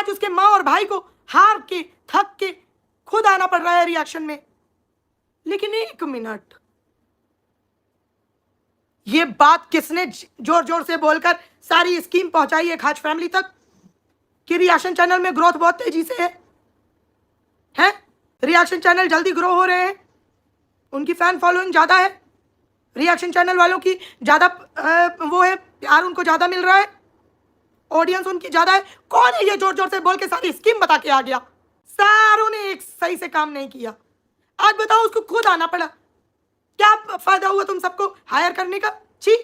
कि उसके माँ और भाई को हार के थक के खुद आना पड़ रहा है रिएक्शन में। लेकिन एक मिनट, ये बात किसने जोर जोर से बोलकर सारी स्कीम पहुंचाई है खाज फैमिली तक कि रिएक्शन चैनल में ग्रोथ बहुत तेजी से है? रिएक्शन चैनल जल्दी ग्रो हो रहे हैं, उनकी फैन फॉलोइंग ज्यादा है, रिएक्शन चैनल वालों की ज्यादा वो है, प्यार उनको ज्यादा मिल रहा है, ऑडियंस उनकी ज्यादा है। कौन है ये जोर जोर से बोल के सारी स्कीम बता के आ गया? सारों ने एक सही से काम नहीं किया। आज बताओ, उसको खुद आना पड़ा, क्या फायदा हुआ तुम सबको हायर करने का? छी।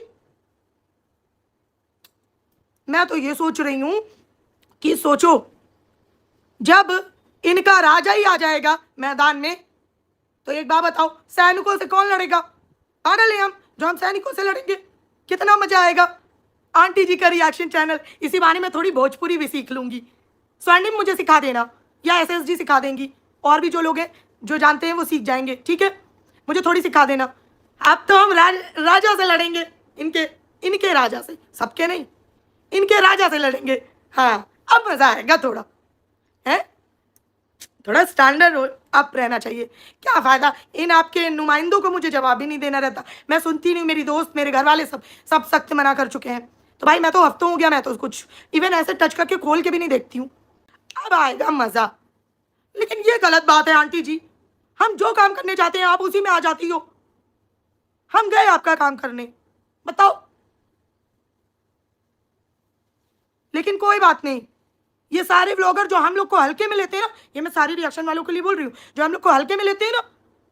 मैं तो ये सोच रही हूं कि सोचो, जब इनका राजा ही आ जाएगा मैदान में, तो एक बात बताओ, सैनिकों से कौन लड़ेगा? पागल है हम जो हम सैनिकों से लड़ेंगे? कितना मजा आएगा। आंटी जी का रिएक्शन चैनल, इसी बहाने में थोड़ी भोजपुरी भी सीख लूंगी। स्वर्णिम मुझे सिखा देना, या SSG सिखा देंगी, और भी जो लोग हैं जो जानते हैं वो सीख जाएंगे, ठीक है? मुझे थोड़ी सिखा देना। अब तो हम राजा से लड़ेंगे, इनके राजा से, सबके नहीं, इनके राजा से लड़ेंगे। हाँ, अब मजा आएगा थोड़ा, है? थोड़ा स्टैंडर्ड अप रहना चाहिए। क्या फायदा, इन आपके नुमाइंदों को मुझे जवाब भी नहीं देना रहता। मैं सुनती नहीं, मेरी दोस्त, मेरे घर वाले सब सख्त मना कर चुके हैं। तो भाई मैं तो हफ्तों हो गया, मैं तो कुछ इवन ऐसे टच करके खोल के भी नहीं देखती हूँ। अब आएगा मजा। लेकिन ये गलत बात है आंटी जी, हम जो काम करने जाते हैं आप उसी में आ जाती हो। हम गए आपका काम करने, बताओ। लेकिन कोई बात नहीं, ये सारे व्लॉगर जो हम लोग को हल्के में लेते हैं ना, ये मैं सारे रिएक्शन वालों के लिए बोल रही हूँ, जो हम लोग को हल्के में लेते हैं ना,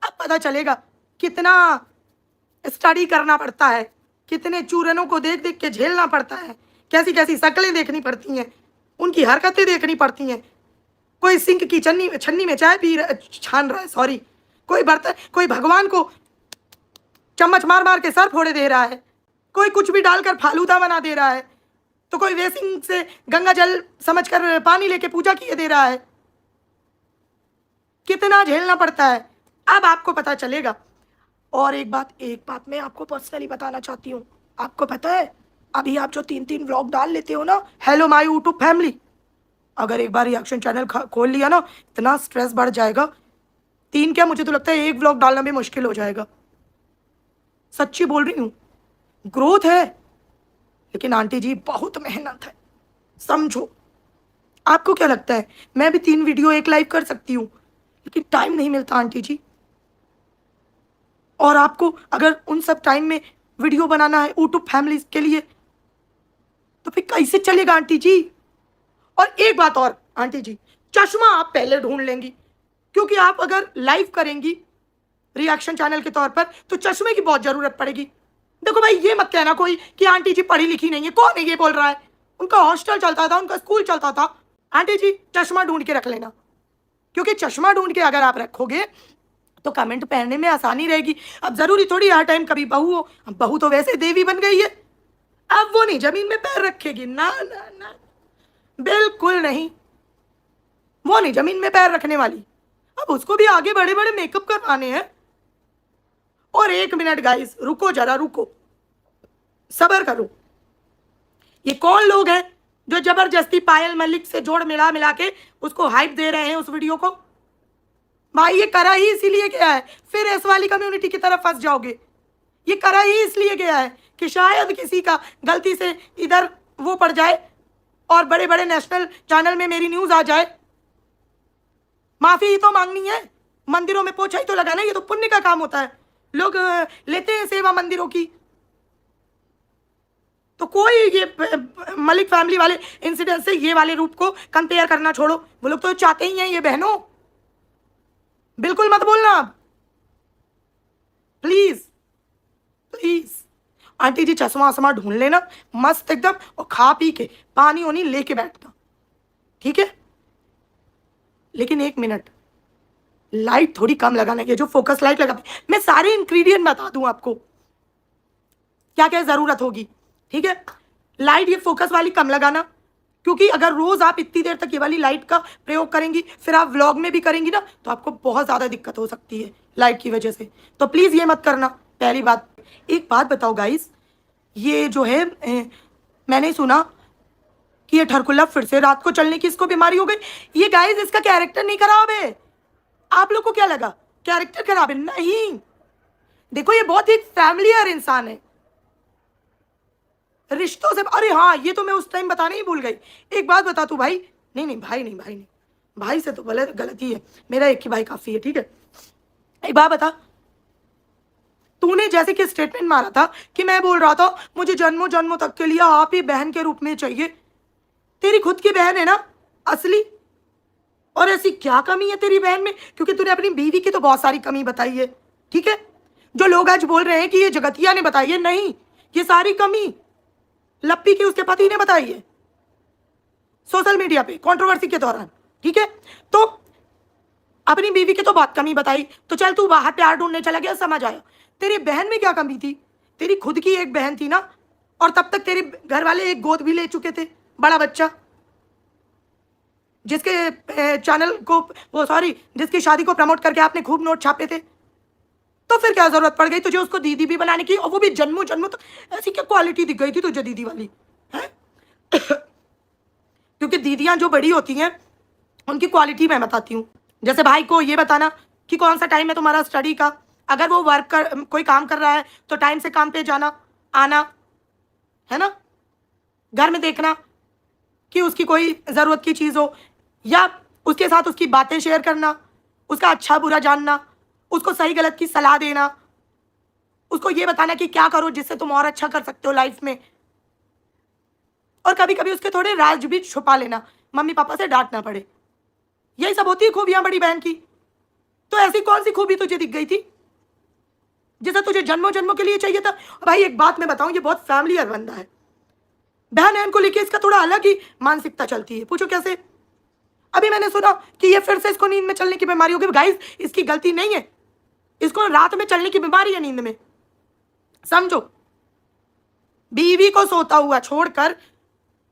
अब पता चलेगा कितना स्टडी करना पड़ता है, कितने चूरनों को देख देख के झेलना पड़ता है, कैसी कैसी शक्लें देखनी पड़ती हैं, उनकी हरकतें देखनी पड़ती हैं। कोई सिंक की छन्नी में चाय छान रहा है, सॉरी, कोई बर्तन, कोई भगवान को चम्मच मार मार के सर फोड़े दे रहा है, कोई कुछ भी डालकर फालूदा बना दे रहा है, तो कोई वेसिंग से गंगा जल समझकर पानी लेके पूजा किए दे रहा है। कितना झेलना पड़ता है, अब आपको पता चलेगा। और एक बात मैं आपको पर्सनली बताना चाहती हूँ। आपको पता है, अभी आप जो 3-3 व्लॉग डाल लेते हो ना, हेलो माय यूट्यूब फैमिली, अगर एक बार रिएक्शन चैनल खोल लिया ना, इतना स्ट्रेस बढ़ जाएगा। 3 क्या, मुझे तो लगता है 1 व्लॉग डालना भी मुश्किल हो जाएगा। सच्ची बोल रही हूँ, ग्रोथ है, लेकिन आंटी जी बहुत मेहनत है, समझो। आपको क्या लगता है मैं भी 3 वीडियो 1 लाइव कर सकती हूँ, लेकिन टाइम नहीं मिलता आंटी जी। और आपको अगर उन सब टाइम में वीडियो बनाना है यूट्यूब फैमिली के लिए, तो फिर कैसे चलेगा आंटी जी? और एक बात और आंटी जी, चश्मा आप पहले ढूंढ लेंगी, क्योंकि आप अगर लाइव करेंगी रिएक्शन चैनल के तौर पर तो चश्मे की बहुत जरूरत पड़ेगी। देखो भाई, ये मत कहना कोई कि आंटी जी पढ़ी लिखी नहीं है। कौन है ये बोल रहा है? उनका हॉस्टल चलता था, उनका स्कूल चलता था। आंटी जी चश्मा ढूंढ के रख लेना, क्योंकि चश्मा ढूंढ के अगर आप रखोगे तो कमेंट पहनने में आसानी रहेगी। अब जरूरी थोड़ी हर टाइम कभी बहू हो, अब बहू तो वैसे देवी बन गई है, अब वो नहीं जमीन में पैर रखेगी, ना ना ना, बिल्कुल नहीं, वो नहीं जमीन में पैर रखने वाली। अब उसको भी आगे बड़े बड़े मेकअप करवाने हैं। और 1 मिनट गाइस, रुको जरा, रुको, सब्र करो। ये कौन लोग हैं जो जबरदस्ती पायल मलिक से जोड़ मिला मिला के उसको हाइप दे रहे हैं उस वीडियो को? भाई ये करा ही इसीलिए गया है, फिर इस वाली कम्युनिटी की तरफ फंस जाओगे। ये करा ही इसलिए गया है कि शायद किसी का गलती से इधर वो पड़ जाए और बड़े बड़े नेशनल चैनल में मेरी न्यूज आ जाए। माफी ही तो मांगनी है, मंदिरों में पोछा ही तो लगाना, ये तो पुण्य का काम होता है। लोग लेते हैं सेवा मंदिरों की। तो कोई ये मलिक फैमिली वाले इंसिडेंट से ये वाले रूप को कंपेयर करना छोड़ो। वो लोग तो चाहते ही हैं ये बहनों, बिल्कुल मत बोलना आप, प्लीज प्लीज। आंटी जी चश्मा वश्मा ढूंढ लेना मस्त एकदम, और खा पी के पानी वानी लेके बैठना, ठीक है? लेकिन 1 मिनट, लाइट थोड़ी कम लगाना, ये जो फोकस लाइट लगाते, मैं सारे इंग्रेडिएंट बता दूं आपको क्या क्या जरूरत होगी, ठीक है? लाइट ये फोकस वाली कम लगाना, क्योंकि अगर रोज आप इतनी देर तक ये वाली लाइट का प्रयोग करेंगी, फिर आप व्लॉग में भी करेंगी ना, तो आपको बहुत ज्यादा दिक्कत हो सकती है लाइट की वजह से। तो प्लीज ये मत करना, पहली बात। एक बात बताओ गाइस, ये जो है मैंने सुना कि ये ठरकुल्ला फिर से रात को चलने की इसको बीमारी हो गई। ये गाइस इसका कैरेक्टर नहीं खराब है। आप लोग को क्या लगा कैरेक्टर खराब है? नहीं, देखो ये बहुत ही फैमिलियर इंसान है, रिश्तों से। अरे हाँ, ये तो मैं उस टाइम बताने ही भूल गई। एक बात बता तू भाई, नहीं नहीं भाई नहीं, भाई नहीं, भाई से तो गलती है, मेरा एक ही भाई काफी है, ठीक है। एक बात बता, तूने जैसे कि स्टेटमेंट मारा था कि मैं बोल रहा था मुझे जन्मों जन्मों तक के लिए आप ही बहन के रूप में चाहिए। तेरी खुद की बहन है ना असली, और ऐसी क्या कमी है तेरी बहन में? क्योंकि तूने अपनी बीवी की तो बहुत सारी कमी बताई है, ठीक है। जो लोग आज बोल रहे हैं कि ये जगतिया ने बताई है, नहीं, ये सारी कमी लप्पी की उसके पति ने बताई है सोशल मीडिया पे कंट्रोवर्सी के दौरान, ठीक है। तो अपनी बीवी की तो बहुत कमी बताई, तो चल तू बाहर प्यार ढूंढने चला गया, समझ आया। तेरी बहन में क्या कमी थी? तेरी खुद की एक बहन थी ना, और तब तक तेरे घर वाले एक गोद भी ले चुके थे, बड़ा बच्चा, जिसके चैनल को वो सॉरी जिसकी शादी को प्रमोट करके आपने खूब नोट छापे थे। तो फिर क्या जरूरत पड़ गई तुझे उसको दीदी भी बनाने की, और वो भी जन्मों जन्मों तक? ऐसी क्या क्वालिटी दिख गई थी तुझे दीदी वाली है? क्योंकि दीदियां जो बड़ी होती हैं उनकी क्वालिटी मैं बताती हूँ। जैसे भाई को ये बताना कि कौन सा टाइम है तुम्हारा स्टडी का, अगर वो कोई काम कर रहा है तो टाइम से काम पे जाना आना, है ना। घर में देखना कि उसकी कोई ज़रूरत की चीज़ हो, या उसके साथ उसकी बातें शेयर करना, उसका अच्छा बुरा जानना, उसको सही गलत की सलाह देना, उसको ये बताना कि क्या करो जिससे तुम और अच्छा कर सकते हो लाइफ में, और कभी कभी उसके थोड़े राज भी छुपा लेना, मम्मी पापा से डांट ना पड़े। यही सब होती है खूबियां बड़ी बहन की। तो ऐसी कौन सी खूबी तुझे दिख गई थी जिसे तुझे जन्मों जन्मों के लिए चाहिए था? भाई एक बात मैं बताऊं, ये बहुत फैमिलियर बंदा है, बहन बहन को लेके इसका थोड़ा अलग ही मानसिकता चलती है। पूछो कैसे? अभी मैंने सुना कि ये फिर से इसको नींद में चलने की बीमारी होगी। गाइस इसकी गलती नहीं है, इसको रात में चलने की बीमारी है, नींद में, समझो। बीवी को सोता हुआ छोड़कर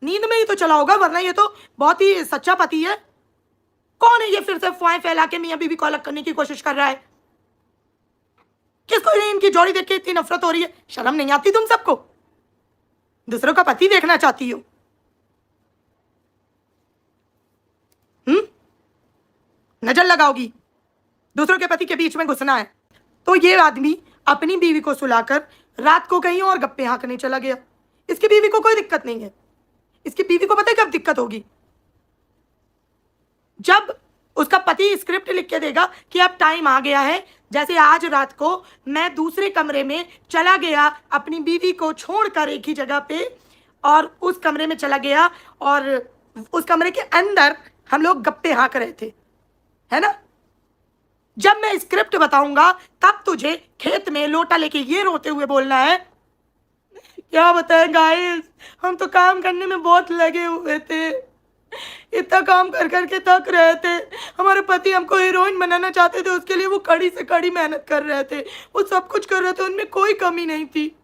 नींद में ही तो चला होगा, वरना ये तो बहुत ही सच्चा पति है। कौन है ये फिर से अफवाहें फैला के मियां बीवी को अलग करने की कोशिश कर रहा है? किसको इनकी जोड़ी देख के इतनी नफरत हो रही है? शर्म नहीं आती तुम सबको? दूसरों का पति देखना चाहती हो? नजर लगाओगी, दूसरों के पति के बीच में घुसना है। तो ये आदमी अपनी बीवी को सुलाकर रात को कहीं और गप्पे हाँकने चला गया। इसकी बीवी को कोई दिक्कत नहीं है। इसकी बीवी को पता है कब दिक्कत होगी? जब उसका पति स्क्रिप्ट लिख के देगा कि अब टाइम आ गया है, जैसे आज रात को मैं दूसरे कमरे में चला गया अपनी बीवी को छोड़कर एक ही जगह पे, और उस कमरे में चला गया और उस कमरे के अंदर हम लोग गप्पे हाँक रहे थे, है ना। जब मैं स्क्रिप्ट बताऊंगा तब तुझे खेत में लोटा लेके ये रोते हुए बोलना है, क्या बताएं गाइस, हम तो काम करने में बहुत लगे हुए थे, इतना काम कर करके थक रहे थे। हमारे पति हमको हीरोइन बनाना चाहते थे, उसके लिए वो कड़ी से कड़ी मेहनत कर रहे थे, वो सब कुछ कर रहे थे, उनमें कोई कमी नहीं थी।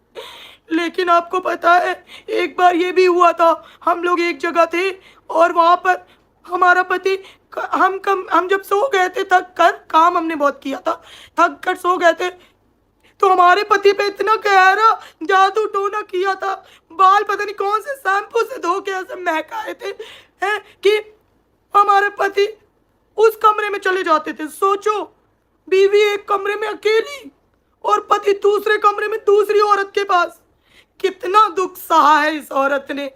लेकिन आपको पता है एक बार ये भी हुआ था, हम लोग एक जगह थे और वहाँ पर हमारा पति, हम जब सो गए थे थक कर, काम हमने बहुत किया था, थक कर सो गए थे, तो हमारे पति पे इतना गहरा जादू टोना किया था, बाल पता नहीं कौन से शैम्पू से धो के ऐसे महकाए थे हैं कि हमारे पति उस कमरे में चले जाते थे। सोचो, बीवी एक कमरे में अकेली और पति दूसरे कमरे में दूसरी औरत के पास। कितना दुख सहा है इस औरत ने,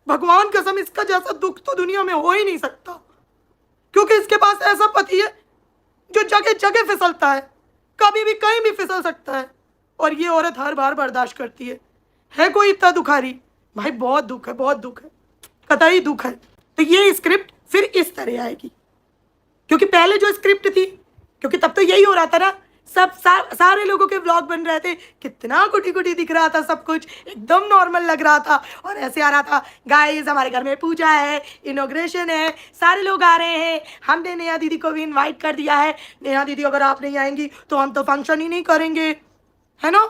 भगवान कसम, इसका जैसा दुख तो दुनिया में हो ही नहीं सकता, क्योंकि इसके पास ऐसा पति है जो जगह जगह फिसलता है, कभी भी कहीं भी फिसल सकता है, और ये औरत हर बार बर्दाश्त करती है कोई इतना दुखारी? भाई बहुत दुख है, बहुत दुख है, कतई दुख है। तो ये स्क्रिप्ट फिर इस तरह आएगी, क्योंकि पहले जो स्क्रिप्ट थी, क्योंकि तब तो यही हो रहा था ना, सारे लोगों के व्लॉग बन रहे थे, कितना कुटी कुटी दिख रहा था, सब कुछ एकदम नॉर्मल लग रहा था, और ऐसे आ रहा था गाइस हमारे घर में पूजा है, इनॉग्रेशन है, सारे लोग आ रहे हैं, हमने नेहा दीदी को भी इनवाइट कर दिया है, नेहा दीदी अगर आप नहीं आएंगी तो हम तो फंक्शन ही नहीं करेंगे, है ना।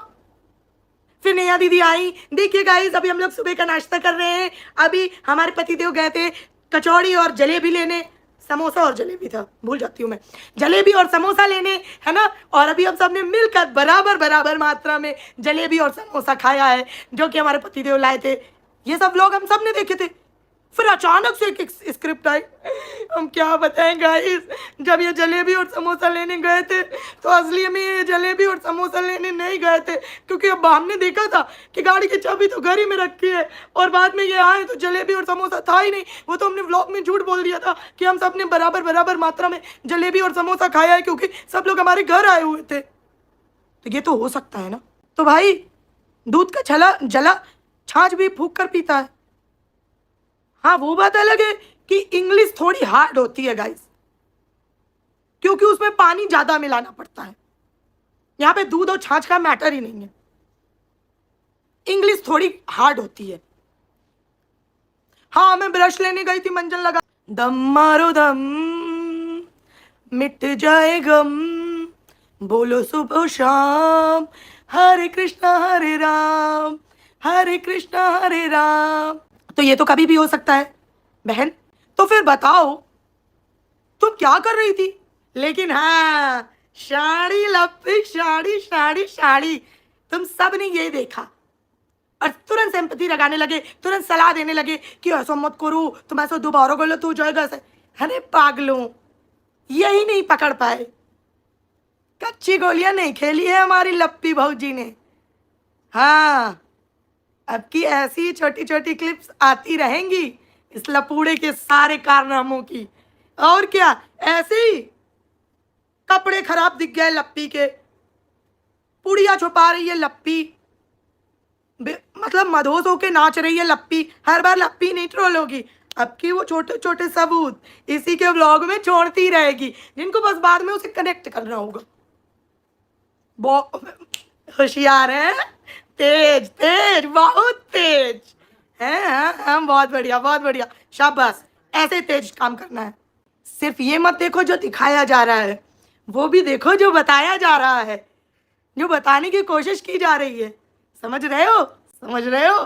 फिर नेहा दीदी आई, देखिए गाइस अभी हम लोग सुबह का नाश्ता कर रहे हैं, अभी हमारे पतिदेव गए थे कचौड़ी और जलेबी लेने, समोसा और जलेबी था, भूल जाती हूँ मैं, जलेबी और समोसा लेने, है ना। और अभी हम सबने मिलकर बराबर बराबर मात्रा में जलेबी और समोसा खाया है, जो कि हमारे पतिदेव लाए थे। ये सब लोग हम सब ने देखे थे। फिर अचानक से एक स्क्रिप्ट आई। हम क्या बताएं गाइस, जब ये जलेबी और समोसा लेने गए थे तो असली में ये जलेबी और समोसा लेने नहीं गए थे, क्योंकि अब हमने देखा था कि गाड़ी की चाबी तो घर ही में रखी है और बाद में ये आए तो जलेबी और समोसा था ही नहीं। वो तो हमने व्लॉग में झूठ बोल दिया था कि हम सब ने बराबर बराबर मात्रा में जलेबी और समोसा खाया है, क्योंकि सब लोग हमारे घर आए हुए थे। तो ये तो हो सकता है ना। तो भाई दूध का जला छाछ भी फूंक कर पीता है। हाँ, वो बात अलग है कि इंग्लिश थोड़ी हार्ड होती है गाइस, क्योंकि उसमें पानी ज्यादा मिलाना पड़ता है। यहां पे दूध और छाछ का मैटर ही नहीं है। इंग्लिश थोड़ी हार्ड होती है। हाँ, मैं ब्रश लेने गई थी, मंजन लगा, दम मारो दम मिट जाए गम, बोलो सुबह शाम, हरे कृष्णा हरे राम, हरे कृष्णा हरे राम। तो ये तो कभी भी हो सकता है बहन। तो फिर बताओ तुम क्या कर रही थी? लेकिन हाँ, साड़ी लपी, साड़ी साड़ी साड़ी, तुम सब ने ये देखा और तुरंत सिंपैथी लगाने लगे, तुरंत सलाह देने लगे कि ऐसा मत करो, तुम ऐसा दोबारा कर लो तो हो जाएगा ऐसे। अरे पागलों, यही नहीं पकड़ पाए, कच्ची गोलियां नहीं खेली है हमारी लप्पी भौजी ने। हाँ, अब की ऐसी छोटी छोटी क्लिप्स आती रहेंगी इस लपूड़े के सारे कारनामों की। और क्या, ऐसे ही कपड़े खराब दिख गए लप्पी के, पुड़िया छुपा रही है लप्पी, मतलब मदहोश होके नाच रही है लप्पी। हर बार लप्पी नहीं ट्रोल होगी, अब की वो छोटे छोटे सबूत इसी के व्लॉग में छोड़ती रहेगी, जिनको बस बाद में उसे कनेक्ट करना होगा। बहुत होशियार है, तेज तेज, बहुत तेज है। हाँ, बहुत बढ़िया बहुत बढ़िया, शाबाश, ऐसे तेज काम करना है। सिर्फ ये मत देखो जो दिखाया जा रहा है, वो भी देखो जो बताया जा रहा है, जो बताने की कोशिश की जा रही है। समझ रहे हो, समझ रहे हो?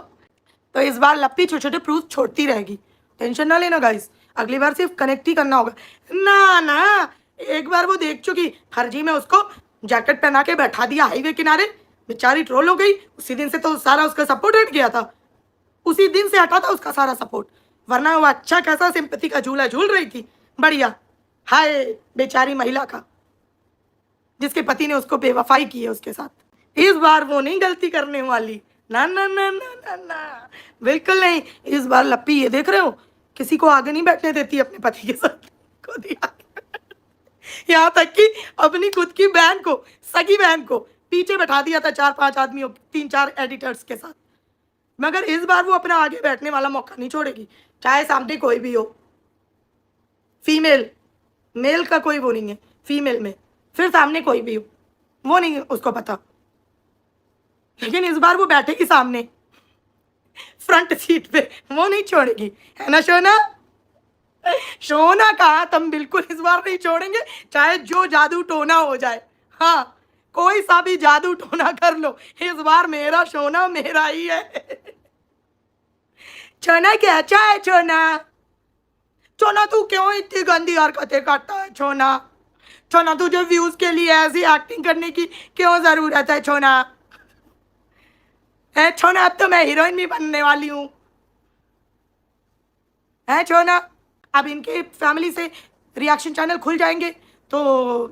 तो इस बार लप्पी छोटे छोटे प्रूफ छोड़ती रहेगी, टेंशन ना लेना गाइस, अगली बार सिर्फ कनेक्ट ही करना होगा। ना ना, एक बार वो देख चुकी, फर्जी में उसको जैकेट पहना के बैठा दिया हाईवे किनारे, बेचारी ट्रोल हो गई। उसी दिन से तो सारा उसका सपोर्ट हट गया था, उसी दिन से हटा था उसका सारा सपोर्ट, वरना वो अच्छा खासा सिंपैथी का झूला झूल रही थी, बढ़िया। हाय बेचारी महिला का, जिसके पति ने उसको बेवफाई की है उसके साथ। इस बार वो नहीं गलती करने वाली, ना ना ना ना ना ना, बिल्कुल नहीं। इस बार लप्पी, ये देख रहे हो, किसी को आगे नहीं बैठने देती अपने पति के साथ, खुद ही आगे यहाँ तक कि अपनी खुद की बहन को, सगी बहन को पीछे बैठा दिया था 4-5 आदमियों, 3-4 एडिटर्स के साथ। मगर इस बार वो अपना आगे बैठने वाला मौका नहीं छोड़ेगी, चाहे सामने कोई भी हो। फीमेल, मेल का कोई वो नहीं है, फीमेल में फिर सामने कोई भी हो, वो नहीं उसको पता। लेकिन इस बार वो बैठेगी सामने, फ्रंट सीट पे, वो नहीं छोड़ेगी, है ना शोना? शोना कहा, तुम बिल्कुल इस बार नहीं छोड़ेंगे, चाहे जो जादू टोना हो जाए। हाँ, कोई सा भी जादू टोना कर लो, इस बार मेरा सोना मेरा ही है। छोना क्या चाहे छोना, छोना तू क्यों इतनी गंदी हरकतें करता है छोना? छोना तुझे व्यूज के लिए ऐसी एक्टिंग करने की क्यों जरूरत है छोना? है छोना, अब तो मैं हीरोइन भी बनने वाली हूँ, है छोना। अब इनके फैमिली से रिएक्शन चैनल खुल जाएंगे तो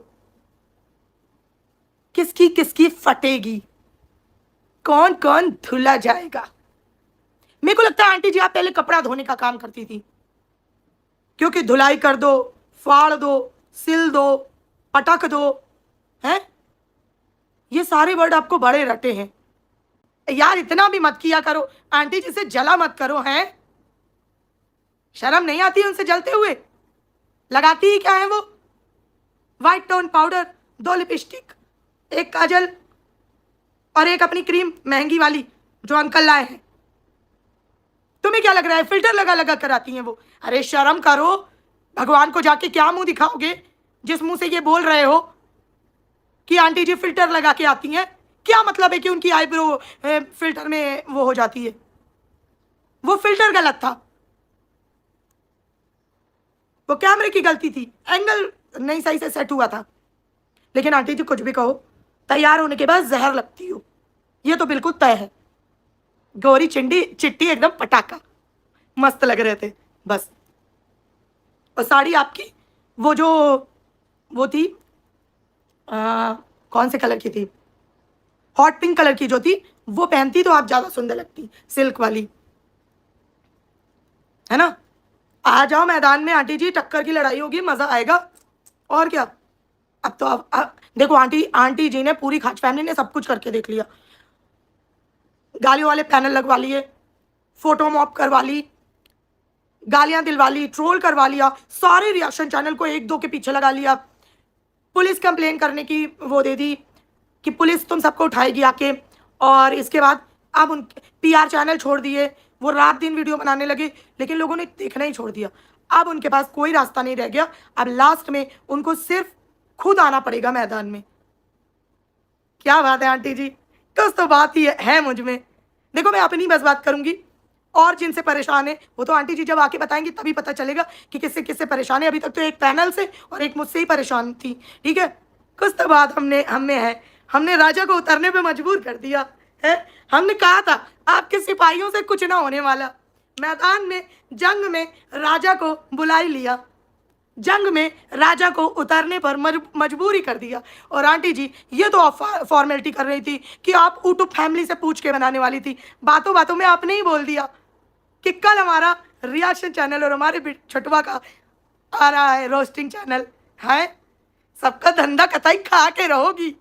किसकी किसकी फटेगी, कौन कौन धुला जाएगा। मेरे को लगता है आंटी जी आप पहले कपड़ा धोने का काम करती थी, क्योंकि धुलाई कर दो, फाड़ दो, सिल दो, पटक दो, हैं? ये सारे वर्ड आपको बड़े रटे हैं यार, इतना भी मत किया करो, आंटी जी से जला मत करो, हैं? शर्म नहीं आती उनसे जलते हुए? लगाती ही क्या है वो? व्हाइट टोन पाउडर, 2 लिपस्टिक, एक काजल और एक अपनी क्रीम महंगी वाली जो अंकल लाए हैं। तुम्हें क्या लग रहा है फिल्टर लगा लगा कर आती हैं वो? अरे शर्म करो, भगवान को जाके क्या मुंह दिखाओगे जिस मुंह से ये बोल रहे हो कि आंटी जी फिल्टर लगा के आती हैं? क्या मतलब है कि उनकी आईब्रो फिल्टर में वो हो जाती है? वो फिल्टर गलत था, वो कैमरे की गलती थी, एंगल नहीं सही से सेट हुआ था। लेकिन आंटी जी कुछ भी कहो, तैयार होने के बाद जहर लगती हो, ये तो बिल्कुल तय है। गौरी चिट्टी एकदम पटाखा, मस्त लग रहे थे। बस। और साड़ी आपकी वो थी, कौन से कलर की थी, हॉट पिंक कलर की जो थी, वो पहनती तो आप ज्यादा सुंदर लगती, सिल्क वाली, है ना। आ जाओ मैदान में आंटी जी, टक्कर की लड़ाई होगी, मजा आएगा। और क्या। अब तो देखो आंटी आंटी जी ने, पूरी खाच फैमिली ने सब कुछ करके देख लिया। गालियों वाले पैनल लगवा लिए, फोटो मॉप करवा ली, गालियां दिलवा ली, ट्रोल करवा लिया, सारे रिएक्शन चैनल को एक दो के पीछे लगा लिया, पुलिस कंप्लेन करने की वो दे दी कि पुलिस तुम सबको उठाएगी आके। और इसके बाद अब उन पीआर चैनल छोड़ दिए, वो रात दिन वीडियो बनाने लगे, लेकिन लोगों ने देखना ही छोड़ दिया। अब उनके पास कोई रास्ता नहीं रह गया, अब लास्ट में उनको सिर्फ खुद आना पड़ेगा मैदान में। क्या बात है आंटी जी, कुछ तो बात ही है मुझ में। देखो मैं अपनी बस बात करूंगी, और जिनसे परेशान है वो तो आंटी जी जब आके बताएंगी तभी पता चलेगा कि किससे किससे परेशान है। अभी तक तो एक पैनल से और एक मुझसे ही परेशान थी, ठीक है। कुछ तो बात हमने है, हमने राजा को उतरने पे मजबूर कर दिया है। हमने कहा था आपके सिपाहियों से कुछ ना होने वाला, मैदान में जंग में राजा को बुला ही लिया, जंग में राजा को उतारने पर मजबूरी कर दिया। और आंटी जी ये तो फॉर्मेलिटी कर रही थी कि आप यूट्यूब फैमिली से पूछ के बनाने वाली थी, बातों बातों में आपने ही बोल दिया कि कल हमारा रिएक्शन चैनल और हमारे छठवा का आ रहा है रोस्टिंग चैनल है। सबका धंधा कतई खा के रहोगी।